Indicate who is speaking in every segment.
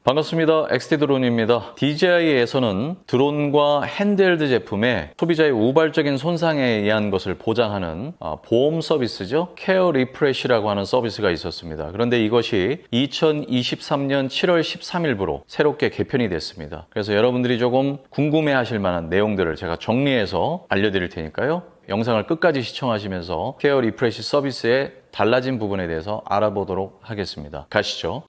Speaker 1: 반갑습니다. XT드론입니다. DJI에서는 드론과 핸드헬드 제품에 소비자의 우발적인 손상에 의한 것을 보장하는 보험 서비스죠. 케어 리프레시라고 하는 서비스가 있었습니다. 그런데 이것이 2023년 7월 13일부로 새롭게 개편이 됐습니다. 그래서 여러분들이 조금 궁금해하실 만한 내용들을 제가 정리해서 알려드릴 테니까요. 영상을 끝까지 시청하시면서 케어 리프레시 서비스의 달라진 부분에 대해서 알아보도록 하겠습니다. 가시죠.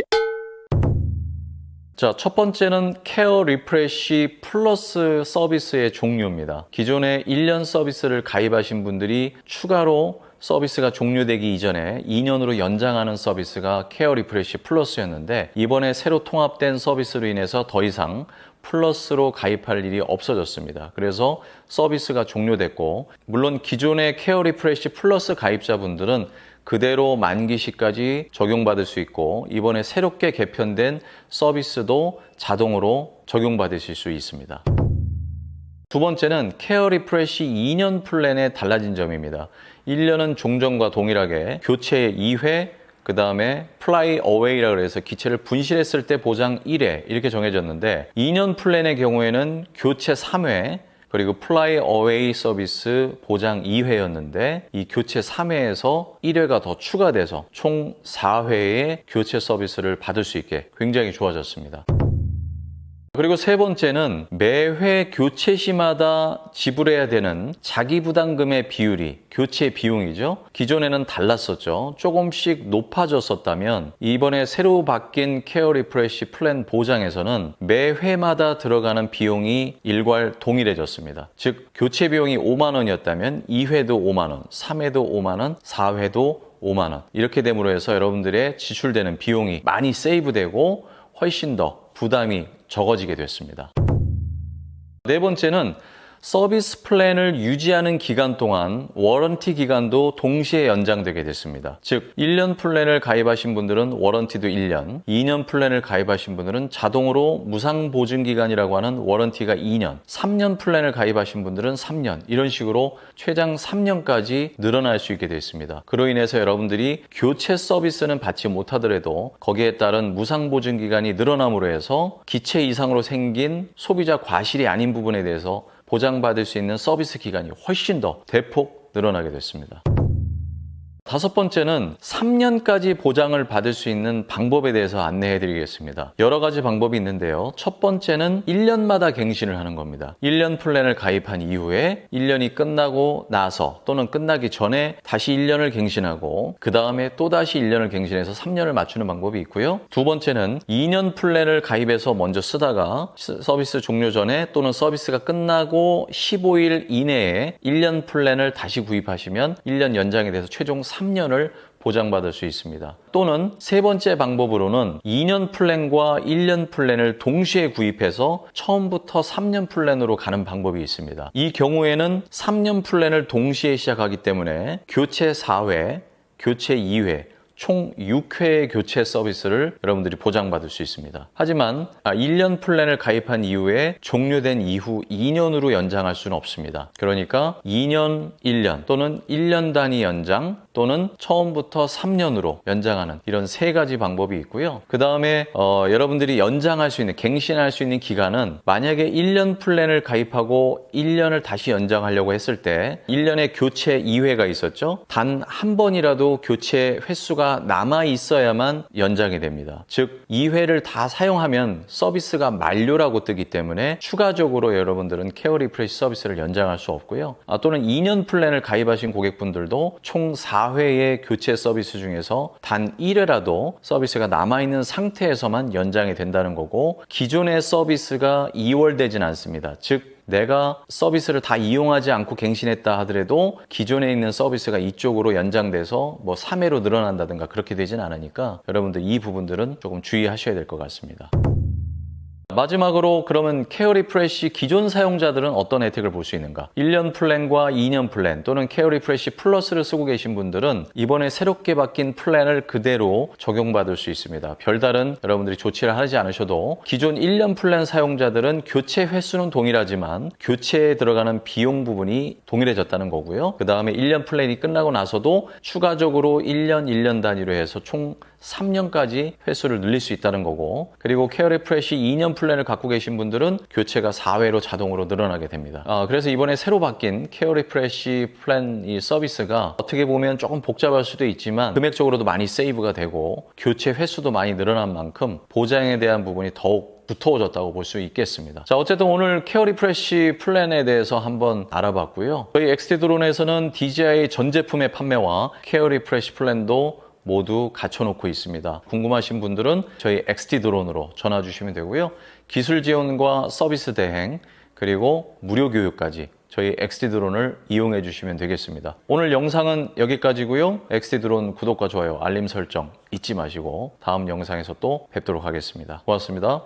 Speaker 1: 자, 첫 번째는 케어 리프레시 플러스 서비스의 종류입니다. 기존에 1년 서비스를 가입하신 분들이 추가로 서비스가 종료되기 이전에 2년으로 연장하는 서비스가 케어 리프레시 플러스였는데, 이번에 새로 통합된 서비스로 인해서 더 이상 플러스로 가입할 일이 없어졌습니다. 그래서 서비스가 종료됐고, 물론 기존의 케어 리프레시 플러스 가입자분들은 그대로 만기 시까지 적용받을 수 있고, 이번에 새롭게 개편된 서비스도 자동으로 적용받으실 수 있습니다. 두 번째는 케어 리프레시 2년 플랜의 달라진 점입니다. 1년은 종전과 동일하게 교체 2회, 그 다음에 플라이 어웨이라고 해서 기체를 분실했을 때 보장 1회 이렇게 정해졌는데, 2년 플랜의 경우에는 교체 3회, 그리고 플라이 어웨이 서비스 보장 2회였는데 이 교체 3회에서 1회가 더 추가돼서 총 4회의 교체 서비스를 받을 수 있게 굉장히 좋아졌습니다. 그리고 세 번째는 매회 교체 시마다 지불해야 되는 자기부담금의 비율이, 교체 비용이죠. 기존에는 달랐었죠. 조금씩 높아졌었다면 이번에 새로 바뀐 케어 리프레시 플랜 보장에서는 매회마다 들어가는 비용이 일괄 동일해졌습니다. 즉 교체 비용이 5만 원이었다면 2회도 5만 원, 3회도 5만 원, 4회도 5만 원 이렇게 됨으로 해서 여러분들의 지출되는 비용이 많이 세이브되고 훨씬 더 부담이 적어지게 됐습니다. 네 번째는 서비스 플랜을 유지하는 기간 동안 워런티 기간도 동시에 연장되게 됐습니다. 즉 1년 플랜을 가입하신 분들은 워런티도 1년, 2년 플랜을 가입하신 분들은 자동으로 무상 보증 기간이라고 하는 워런티가 2년, 3년 플랜을 가입하신 분들은 3년, 이런 식으로 최장 3년까지 늘어날 수 있게 됐습니다. 그로 인해서 여러분들이 교체 서비스는 받지 못하더라도 거기에 따른 무상 보증 기간이 늘어남으로 해서 기체 이상으로 생긴 소비자 과실이 아닌 부분에 대해서 보장받을 수 있는 서비스 기간이 훨씬 더 대폭 늘어나게 됐습니다. 다섯 번째는 3년까지 보장을 받을 수 있는 방법에 대해서 안내해 드리겠습니다. 여러 가지 방법이 있는데요. 첫 번째는 1년마다 갱신을 하는 겁니다. 1년 플랜을 가입한 이후에 1년이 끝나고 나서 또는 끝나기 전에 다시 1년을 갱신하고 그 다음에 또다시 1년을 갱신해서 3년을 맞추는 방법이 있고요. 두 번째는 2년 플랜을 가입해서 먼저 쓰다가 서비스 종료 전에 또는 서비스가 끝나고 15일 이내에 1년 플랜을 다시 구입하시면 1년 연장이 돼서 최종 3년을 보장받을 수 있습니다. 또는 세 번째 방법으로는 2년 플랜과 1년 플랜을 동시에 구입해서 처음부터 3년 플랜으로 가는 방법이 있습니다. 이 경우에는 3년 플랜을 동시에 시작하기 때문에 교체 4회, 교체 2회, 총 6회의 교체 서비스를 여러분들이 보장받을 수 있습니다. 하지만 1년 플랜을 가입한 이후에 종료된 이후 2년으로 연장할 수는 없습니다. 그러니까 2년, 1년 또는 1년 단위 연장 또는 처음부터 3년으로 연장하는 이런 세 가지 방법이 있고요. 그 다음에 여러분들이 연장할 수 있는, 갱신할 수 있는 기간은 만약에 1년 플랜을 가입하고 1년을 다시 연장하려고 했을 때 1년에 교체 2회가 있었죠. 단 한 번이라도 교체 횟수가 남아 있어야만 연장이 됩니다. 즉 2회를 다 사용하면 서비스가 만료라고 뜨기 때문에 추가적으로 여러분들은 케어 리프레시 서비스를 연장할 수 없고요. 또는 2년 플랜을 가입하신 고객분들도 총 4회의 교체 서비스 중에서 단 1회라도 서비스가 남아있는 상태에서만 연장이 된다는 거고, 기존의 서비스가 2월되진 않습니다. 즉 내가 서비스를 다 이용하지 않고 갱신했다 하더라도 기존에 있는 서비스가 이쪽으로 연장돼서 3회로 늘어난다든가 그렇게 되진 않으니까 여러분들 이 부분들은 조금 주의하셔야 될 것 같습니다. 마지막으로 그러면 케어 리프레쉬 기존 사용자들은 어떤 혜택을 볼 수 있는가? 1년 플랜과 2년 플랜 또는 케어 리프레쉬 플러스를 쓰고 계신 분들은 이번에 새롭게 바뀐 플랜을 그대로 적용받을 수 있습니다. 별다른 여러분들이 조치를 하지 않으셔도 기존 1년 플랜 사용자들은 교체 횟수는 동일하지만 교체에 들어가는 비용 부분이 동일해졌다는 거고요. 그 다음에 1년 플랜이 끝나고 나서도 추가적으로 1년 단위로 해서 총 3년까지 횟수를 늘릴 수 있다는 거고, 그리고 케어 리프레쉬 2년 플랜을 갖고 계신 분들은 교체가 4회로 자동으로 늘어나게 됩니다. 그래서 이번에 새로 바뀐 케어 리프레쉬 플랜 이 서비스가 어떻게 보면 조금 복잡할 수도 있지만 금액적으로도 많이 세이브가 되고 교체 횟수도 많이 늘어난 만큼 보장에 대한 부분이 더욱 두터워졌다고 볼 수 있겠습니다. 자, 어쨌든 오늘 케어 리프레쉬 플랜에 대해서 한번 알아봤고요. 저희 XT드론에서는 DJI 전 제품의 판매와 케어 리프레쉬 플랜도 모두 갖춰놓고 있습니다. 궁금하신 분들은 저희 XT드론으로 전화 주시면 되고요. 기술 지원과 서비스 대행 그리고 무료 교육까지 저희 XT드론을 이용해 주시면 되겠습니다. 오늘 영상은 여기까지고요. XT드론 구독과 좋아요, 알림 설정 잊지 마시고 다음 영상에서 또 뵙도록 하겠습니다. 고맙습니다.